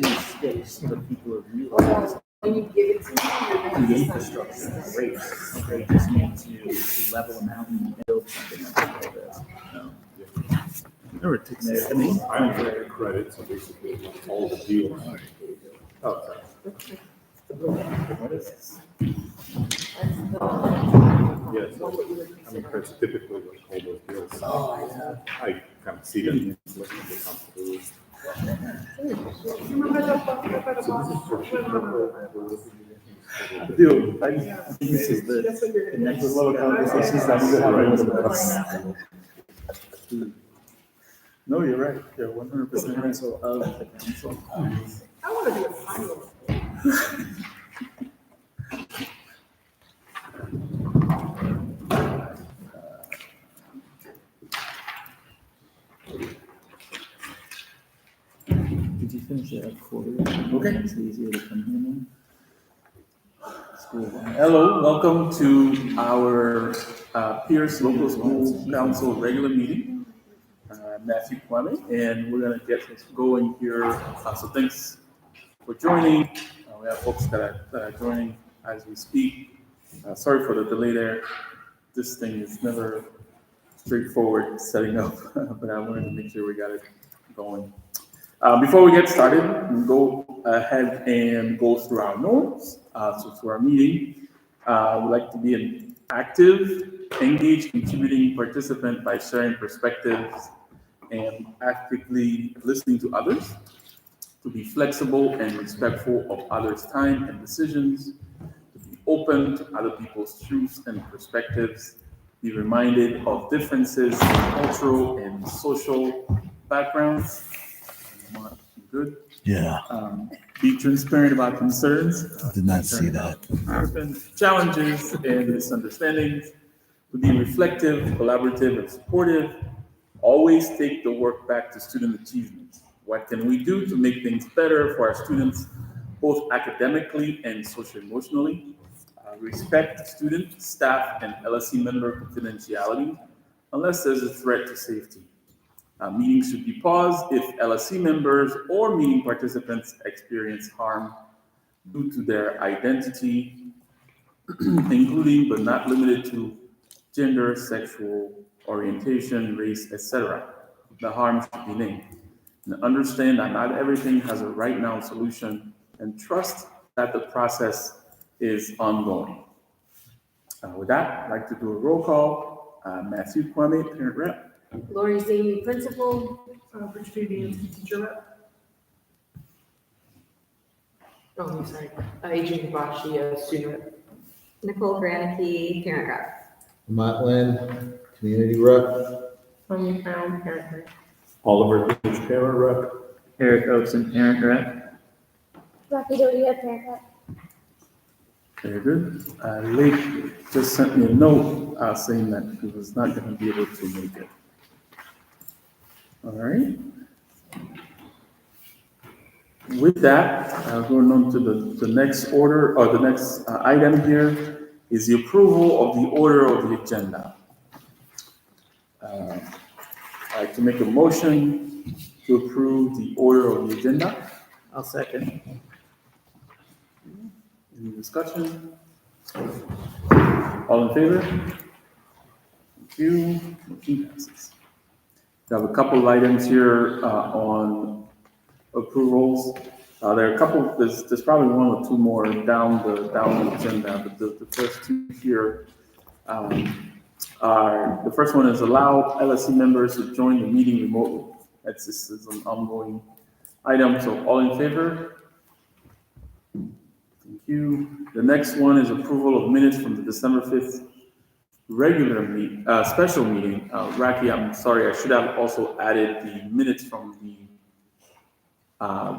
space, but people are realizing when you give it to me, the infrastructure is great. They just need to level them out and build something like this. It takes I mean, I'm for credit, so basically all the deals. Oh, sorry. what is this? Yes, I mean, that's typically what all those deals. I kind of see them. Looking to come through. Dude, I think this is the next level conversations that we're having with us. No, you're right. You're 100% council of the council. I want to be a finalist. Did you finish it at quarter? Okay. It's easier to come here now. Hello, welcome to our Peirce Local School Council regular meeting. Matthew Kwame, and we're going to get this going here. So thanks for joining. We have folks that are joining as we speak. Sorry for the delay there. This thing is never straightforward setting up, but I wanted to make sure we got it going. Before we get started, we'll go ahead and go through our norms. So to our meeting, we'd like to be an active, engaged, contributing participant by sharing perspectives and actively listening to others, to be flexible and respectful of others' time and decisions, to be open to other people's truths and perspectives, be reminded of differences in cultural and social backgrounds. Good. Yeah. Be transparent about concerns. I did not see that. Challenges and misunderstandings. To be reflective, collaborative, and supportive. Always take the work back to student achievement. What can we do to make things better for our students, both academically and socio-emotionally? Respect student, staff, and LSC member confidentiality, unless there's a threat to safety. Meetings should be paused if LSC members or meeting participants experience harm due to their identity, including but not limited to gender, sexual orientation, race, etc. The harm should be named. And understand that not everything has a right now solution, and trust that the process is ongoing. With that, I'd like to do a roll call. Matthew Kwame, parent rep. Lori Zany, principal. Rich Fabian, teacher rep. Oh, I'm sorry. Adrian Bashi, student rep. Nicole Granicki, parent rep. Matt Lynn, community rep. Sonia Brown, parent rep. Oliver H. parent rep. Eric Oakson, parent rep. Rocky Dodia, parent rep. Very good. Lake just sent me a note saying that he was not going to be able to make it. All right. With that, going on to the next order, or the next item here is the approval of the order of the agenda. I'd like to make a motion to approve the order of the agenda. I'll second. Any discussion? All in favor? Thank you. Motion passes. We have a couple of items here on approvals. There are a couple. There's probably one or two more down the agenda, but the first two here are, the first one is allow LSC members to join the meeting remotely. This is an ongoing item. So all in favor? Thank you. The next one is approval of minutes from the December 5th regular special meeting. Raki, I'm sorry, I should have also added the minutes from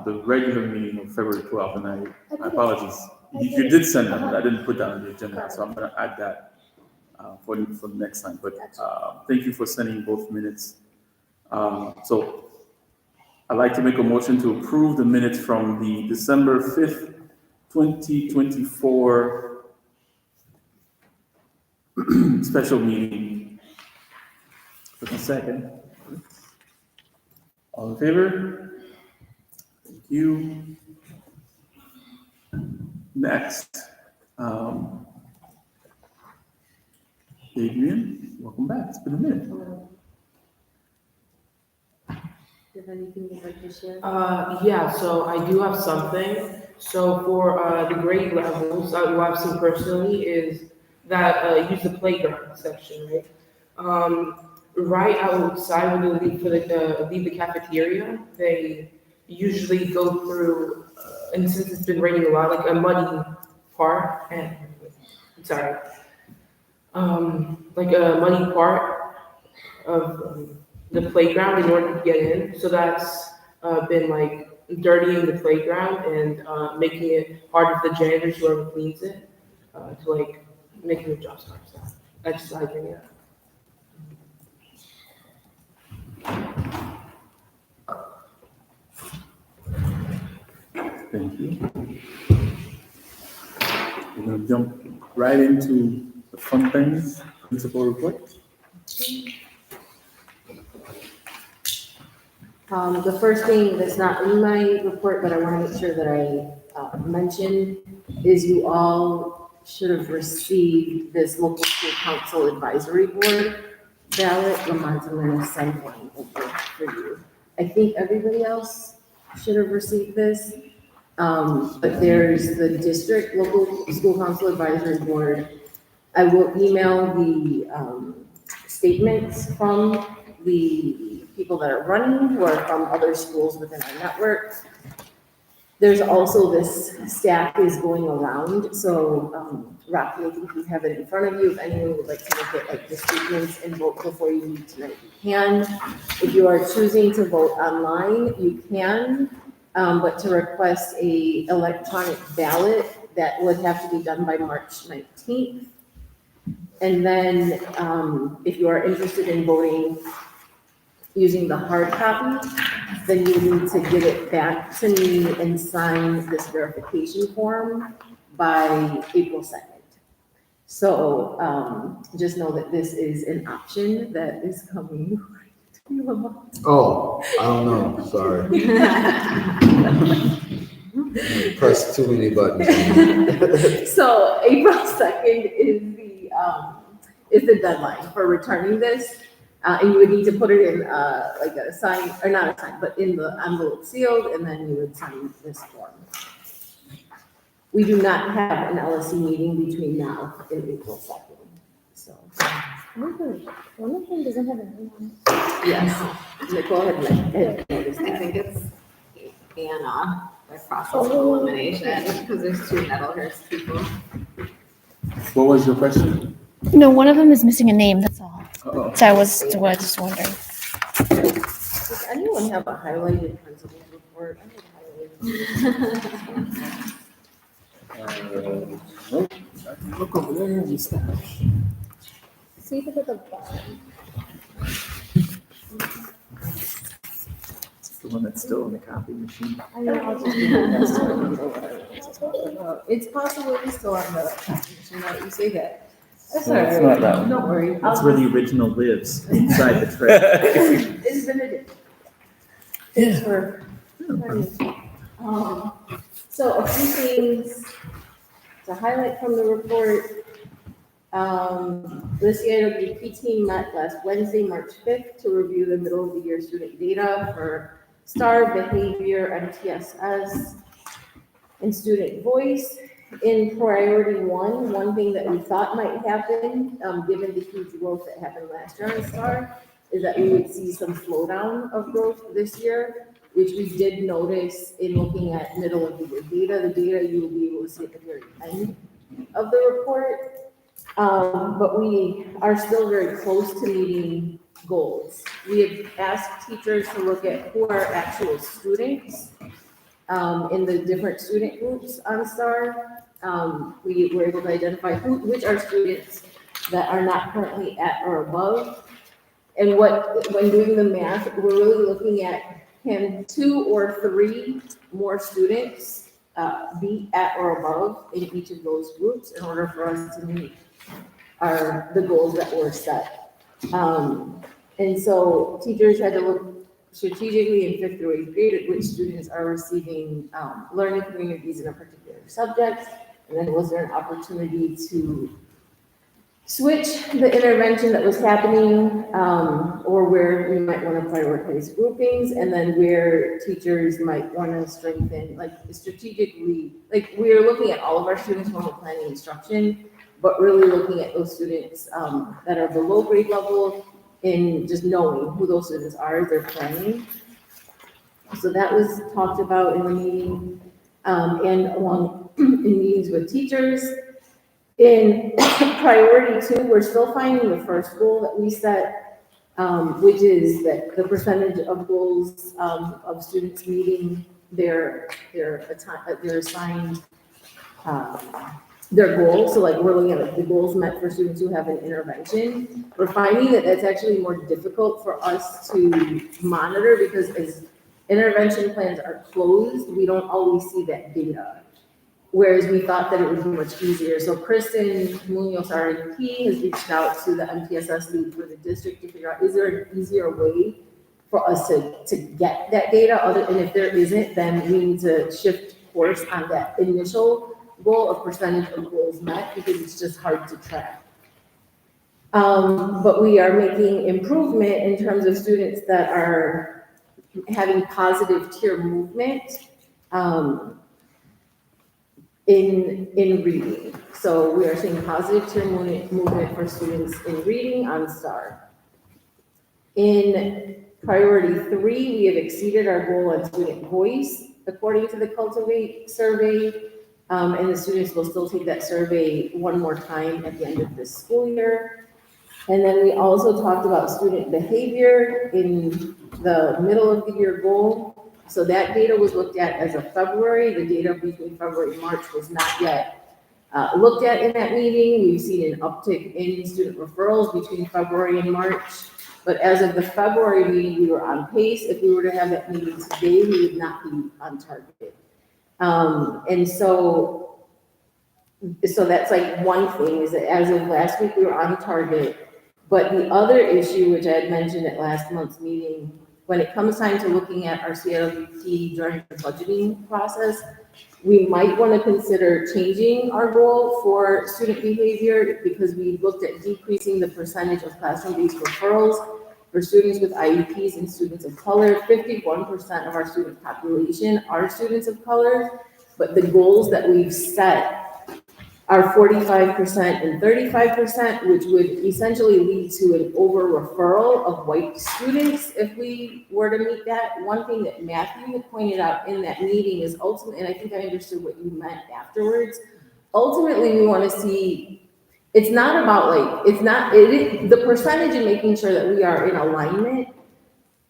the regular meeting of February 12th, and I apologize. You did send them, but I didn't put that on the agenda, so I'm going to add that for the next time. But thank you for sending both minutes. So I'd like to make a motion to approve the minutes from the December 5th, 2024 special meeting. For a second. All in favor? Thank you. Next, Adrian, welcome back. It's been a minute. Do you have anything you'd like to share? Yeah, so I do have something. So for the grade levels, what I've seen personally is that use the playground section, right? Right outside when you leave for leave the cafeteria, they usually go through, and since it's been raining a lot, like a muddy part, and sorry, like a muddy part of the playground in order to get in. So that's been like dirtying the playground and making it hard for the janitors, whoever cleans it, to like making the job start. So exercising it. Thank you. We're gonna jump right into the fun things, principal report. The first thing that's not in my report, but I want to make sure that I mention, is you all should have received this local school council advisory board ballot. Lamont's going to send one over for you. I think everybody else should have received this. But there's the district local school council advisory board. I will email the statements from the people that are running who are from other schools within our network. There's also this stack is going around. So Rocky, I think you have it in front of you. If anyone would like to look at like the statements and vote before you leave tonight, you can. If you are choosing to vote online, you can. But to request a electronic ballot, that would have to be done by March 19th. And then if you are interested in voting using the hard copy, then you need to get it back to me and sign this verification form by April 2nd. So just know that this is an option that is coming. Oh, I don't know, sorry. Press too many buttons. So April 2nd is the deadline for returning this. And you would need to put it in like a sign, or not a sign, but in the envelope sealed, and then you would sign this form. We do not have an LSC meeting between now and April 2nd, so. One of them doesn't have a name on it. Yes, Nicole had noticed I that. think it's Anna, the process of elimination, because there's two Nettlehurst people. What was your question? No, one of them is missing a name, that's all. Uh-oh. So I was just wondering. Does anyone have a highlighted principal's report? I have highlighted. Nope. I can look over there and stuff. See if it's at the bottom. It's the one that's still in the copy machine. I know, I'll just do that next time. It's possible it's still on the machine, now that you say that. That's all It's right. not that one. Don't worry. That's where the original lives, inside the tray. It's been a day. Thanks for. So a few things to highlight from the report. The CIWP team met last Wednesday, March 5th, to review the middle of the year student data for STAR, behavior, MTSS, and student voice. In priority one thing that we thought might happen, given the huge growth that happened last year on STAR, is that we would see some slowdown of growth this year, which we did notice in looking at middle of the year data. The data you will be able to see at the very end of the report. But we are still very close to meeting goals. We have asked teachers to look at who are actual students in the different student groups on STAR. We were able to identify which are students that are not currently at or above. And when doing the math, we're really looking at, can 2 or 3 more students be at or above in each of those groups in order for us to meet the goals that were set. And so teachers had to look strategically in fifth through eighth grade, which students are receiving learning communities in a particular subject? And then was there an opportunity to switch the intervention that was happening, or where we might want to prioritize groupings, and then where teachers might want to strengthen, like strategically, like we're looking at all of our students when we're planning instruction, but really looking at those students that are below grade level and just knowing who those students are as they're planning. So that was talked about in the meeting, and along in meetings with teachers. In priority 2, we're still finding the first goal that we set, which is that the percentage of goals of students meeting their assigned their goals. So like we're looking at like the goals met for students who have an intervention. We're finding that that's actually more difficult for us to monitor because as intervention plans are closed, we don't always see that data. Whereas we thought that it would be much easier. So Kristen Munoz, our IEP, has reached out to the MTSS lead for the district to figure out, is there an easier way for us to get that data? And if there isn't, then we need to shift course on that initial goal of percentage of goals met because it's just hard to track. But we are making improvement in terms of students that are having positive tier movement. In reading. So we are seeing positive tier movement for students in reading on STAR. In priority 3, we have exceeded our goal on student voice, according to the Cultivate survey, and the students will still take that survey one more time at the end of this school year. And then we also talked about student behavior in the middle of the year goal. So that data was looked at as of February. The data between February and March was not yet looked at in that meeting. We've seen an uptick in student referrals between February and March. But as of the February meeting, we were on pace. If we were to have that meeting today, we would not be on target. And so that's like one thing is that as of last week, we were on target. But the other issue, which I had mentioned at last month's meeting, when it comes time to looking at our CLUP during the budgeting process, we might want to consider changing our goal for student behavior because we looked at decreasing the percentage of classroom-based referrals for students with IEPs and students of color. 51% of our student population are students of color, but the goals that we've set are 45% and 35%, which would essentially lead to an over-referral of white students if we were to meet that. One thing that Matthew had pointed out in that meeting is ultimately, and I think I understood what you meant afterwards, ultimately we want to see, it's not about like, the percentage and making sure that we are in alignment,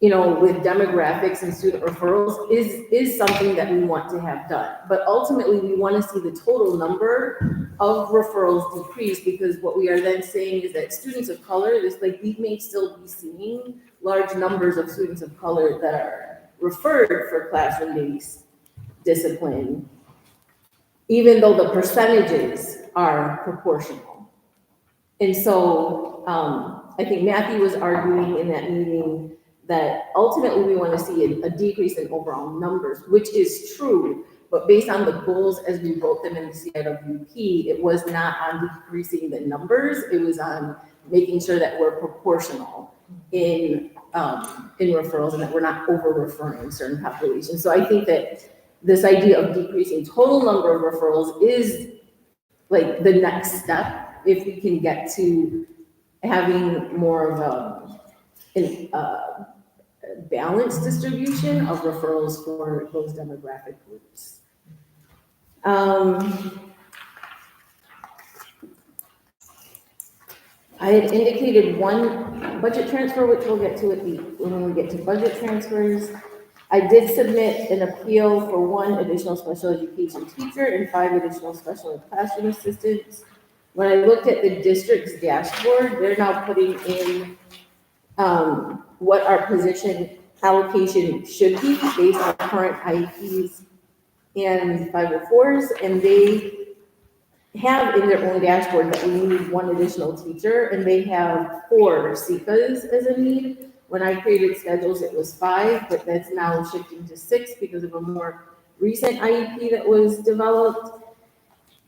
you know, with demographics and student referrals is something that we want to have done. But ultimately, we want to see the total number of referrals decrease because what we are then saying is that students of color, we may still be seeing large numbers of students of color that are referred for classroom-based discipline, even though the percentages are proportional. And so I think Matthew was arguing in that meeting that ultimately we want to see a decrease in overall numbers, which is true, but based on the goals as we wrote them in the CIWP, it was not on decreasing the numbers, it was on making sure that we're proportional in referrals and that we're not over-referring certain populations. So I think that this idea of decreasing total number of referrals is like the next step if we can get to having more of a balanced distribution of referrals for those demographic groups. I had indicated one budget transfer, which we'll get to when we get to budget transfers. I did submit an appeal for 1 additional special education teacher and 5 additional special ed classroom assistants. When I looked at the district's dashboard, they're now putting in what our position allocation should be based on current IEPs and 504s, and they have in their own dashboard that we need 1 additional teacher, and they have 4 SECAs as a need. When I created schedules, it was 5, but that's now shifting to 6 because of a more recent IEP that was developed.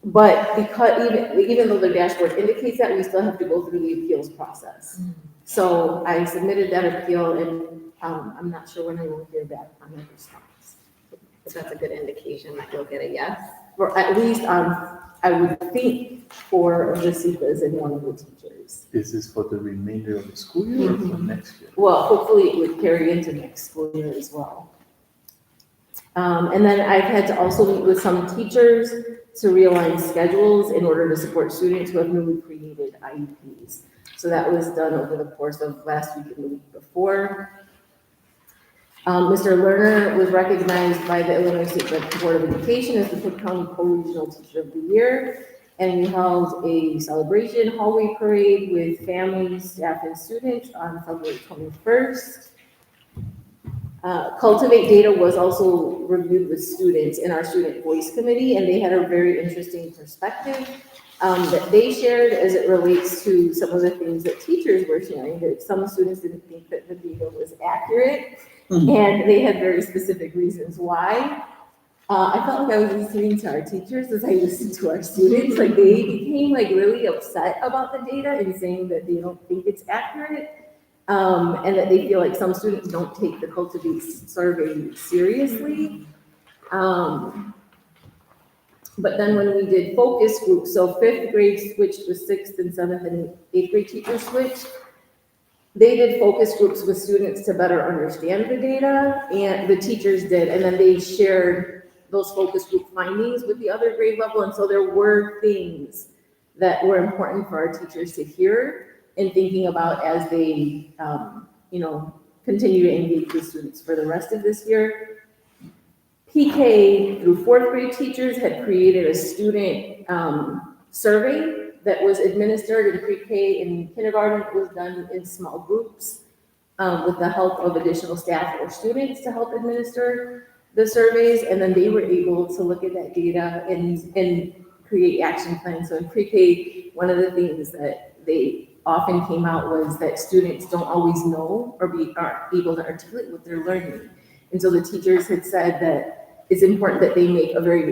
But because even though the dashboard indicates that, we still have to go through the appeals process. So I submitted that appeal, and I'm not sure when I will hear back on the response. But that's a good indication that you'll get a yes. Or at least, I would think 4 of the CEPAs and 1 of the teachers. Is this for the remainder of the school year or for next year? Well, hopefully it would carry into next school year as well. And then I've had to also meet with some teachers to realign schedules in order to support students who have newly created IEPs. So that was done over the course of last week and the week before. Mr. Lerner was recognized by the Illinois State Board of Education as the Cook County Co-Regional Teacher of the Year. And we held a celebration hallway parade with families, staff, and students on February 21st. Cultivate Data was also reviewed with students in our Student Voice Committee, and they had a very interesting perspective that they shared as it relates to some of the things that teachers were sharing, that some students didn't think that the data was accurate, and they had very specific reasons why. I felt like I was listening to our teachers as I listened to our students. Like, they became like really upset about the data and saying that they don't think it's accurate. And that they feel like some students don't take the Cultivate survey seriously. But then when we did focus groups, so 5th grade switched with 6th and 7th and 8th grade teachers switched. They did focus groups with students to better understand the data, and the teachers did, and then they shared those focus group findings with the other grade level. And so there were things that were important for our teachers to hear and thinking about as they, continue to engage with students for the rest of this year. PK through 4th grade teachers had created a student survey that was administered in pre-K and kindergarten. It was done in small groups with the help of additional staff or students to help administer the surveys. And then they were able to look at that data and create action plans. So in pre-K, one of the things that they often came out was that students don't always know or aren't able to articulate what they're learning. And so the teachers had said that it's important that they make a very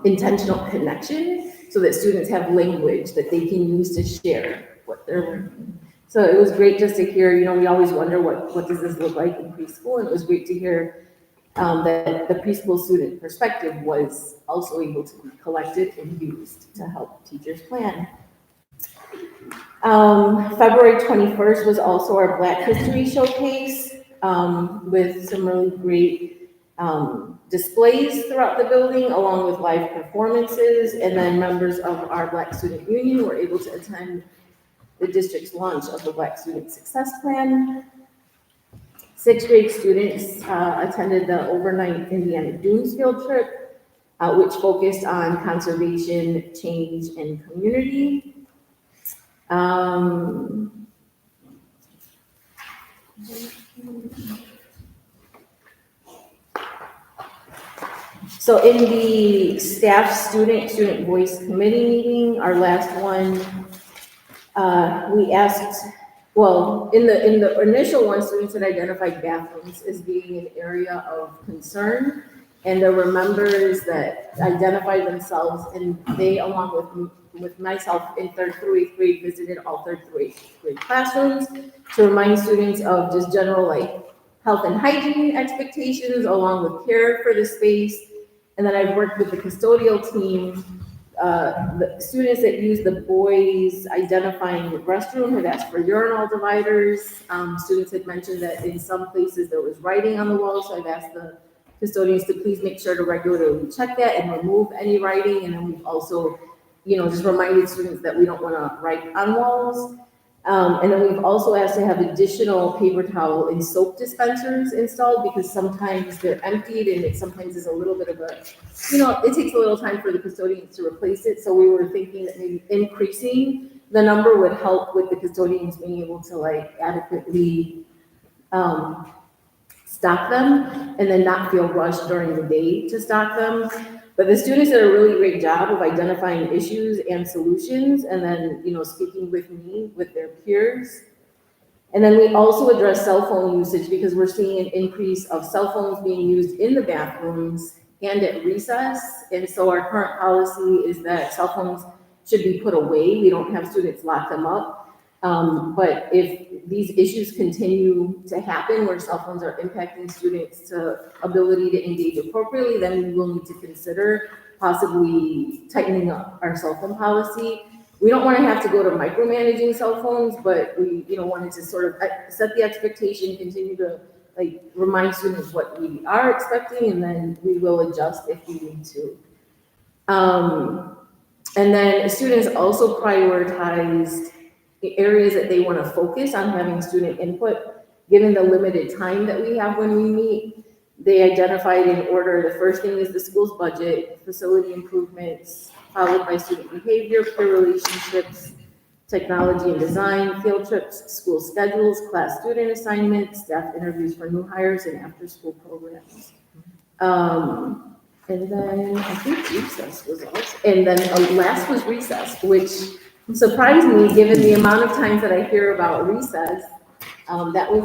intentional connection so that students have language that they can use to share what they're learning. So it was great just to hear, we always wonder what does this look like in preschool, and it was great to hear that the preschool student perspective was also able to be collected and used to help teachers plan. February 21st was also our Black History Showcase with some really great displays throughout the building, along with live performances, and then members of our Black Student Union were able to attend the district's launch of the Black Student Success Plan. 6th grade students attended the overnight Indiana Dunes field trip, which focused on conservation, change, and community. So in the staff student voice committee meeting, our last one, we asked, in the initial one, students had identified bathrooms as being an area of concern. And there were members that identified themselves, and they, along with myself in 3rd through 8th grade, visited all 3rd through 8th grade classrooms to remind students of just general health and hygiene expectations, along with care for the space. And then I've worked with the custodial team. The students that use the boys identifying the restroom had asked for urinal dividers. Students had mentioned that in some places there was writing on the wall, so I've asked the custodians to please make sure to regularly check that and remove any writing. And then we've also, just reminded students that we don't want to write on walls. And then we've also asked to have additional paper towel and soap dispensers installed, because sometimes they're emptied and it sometimes is a little bit of a, it takes a little time for the custodians to replace it. So we were thinking that maybe increasing the number would help with the custodians being able to adequately stock them and then not feel rushed during the day to stock them. But the students did a really great job of identifying issues and solutions, and then, speaking with me, with their peers, And then we also address cell phone usage because we're seeing an increase of cell phones being used in the bathrooms and at recess. And so our current policy is that cell phones should be put away. We don't have students lock them up. But if these issues continue to happen where cell phones are impacting students' ability to engage appropriately, then we will need to consider possibly tightening up our cell phone policy. We don't want to have to go to micromanaging cell phones, but we, wanted to sort of set the expectation, continue to remind students what we are expecting, and then we will adjust if we need to. And then students also prioritized the areas that they want to focus on having student input. Given the limited time that we have when we meet, they identified in order, the first thing is the school's budget, facility improvements, followed by student behavior, peer relationships, technology and design, field trips, school schedules, class student assignments, staff interviews for new hires, and after-school programs. And then I think recess was also, and then last was recess, which surprised me given the amount of times that I hear about recess. That was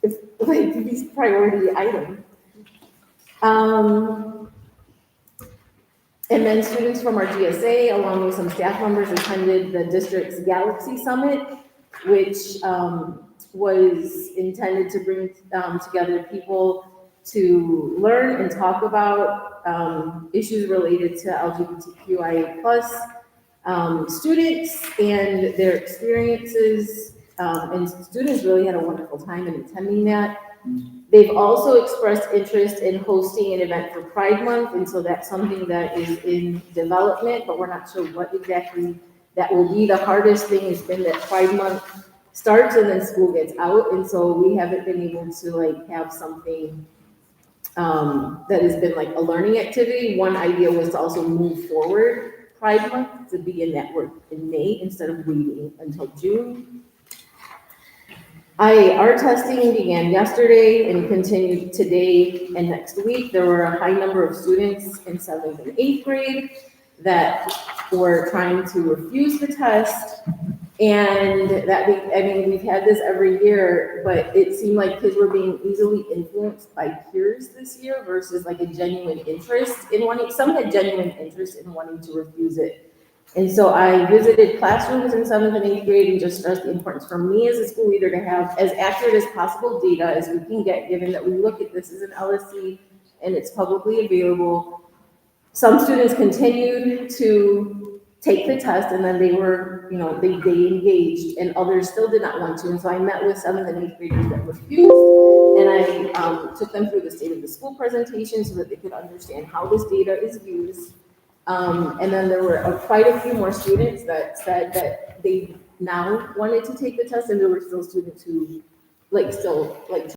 the least priority item. And then students from our GSA, along with some staff members, attended the district's Galaxy Summit, which was intended to bring together people to learn and talk about issues related to LGBTQIA+ students and their experiences. And students really had a wonderful time in attending that. They've also expressed interest in hosting an event for Pride Month, and so that's something that is in development, but we're not sure what exactly that will be. The hardest thing has been that Pride Month starts and then school gets out, and so we haven't been able to have something that has been a learning activity. One idea was to also move forward Pride Month to be in that work in May instead of waiting until June. Our testing began yesterday and continued today and next week. There were a high number of students in 7th and 8th grade that were trying to refuse the test. And we've had this every year, but it seemed like kids were being easily influenced by peers this year versus a genuine interest in wanting, some had genuine interest in wanting to refuse it. And so I visited classrooms in 7th and 8th grade and just stressed the importance for me as a school leader to have as accurate as possible data as we can get, given that we look at this as an LSC and it's publicly available. Some students continued to take the test and then they were, they engaged, and others still did not want to. And so I met with 7th and 8th graders that refused, and I took them through the state of the school presentation so that they could understand how this data is used. And then there were quite a few more students that said that they now wanted to take the test, and there were still students who still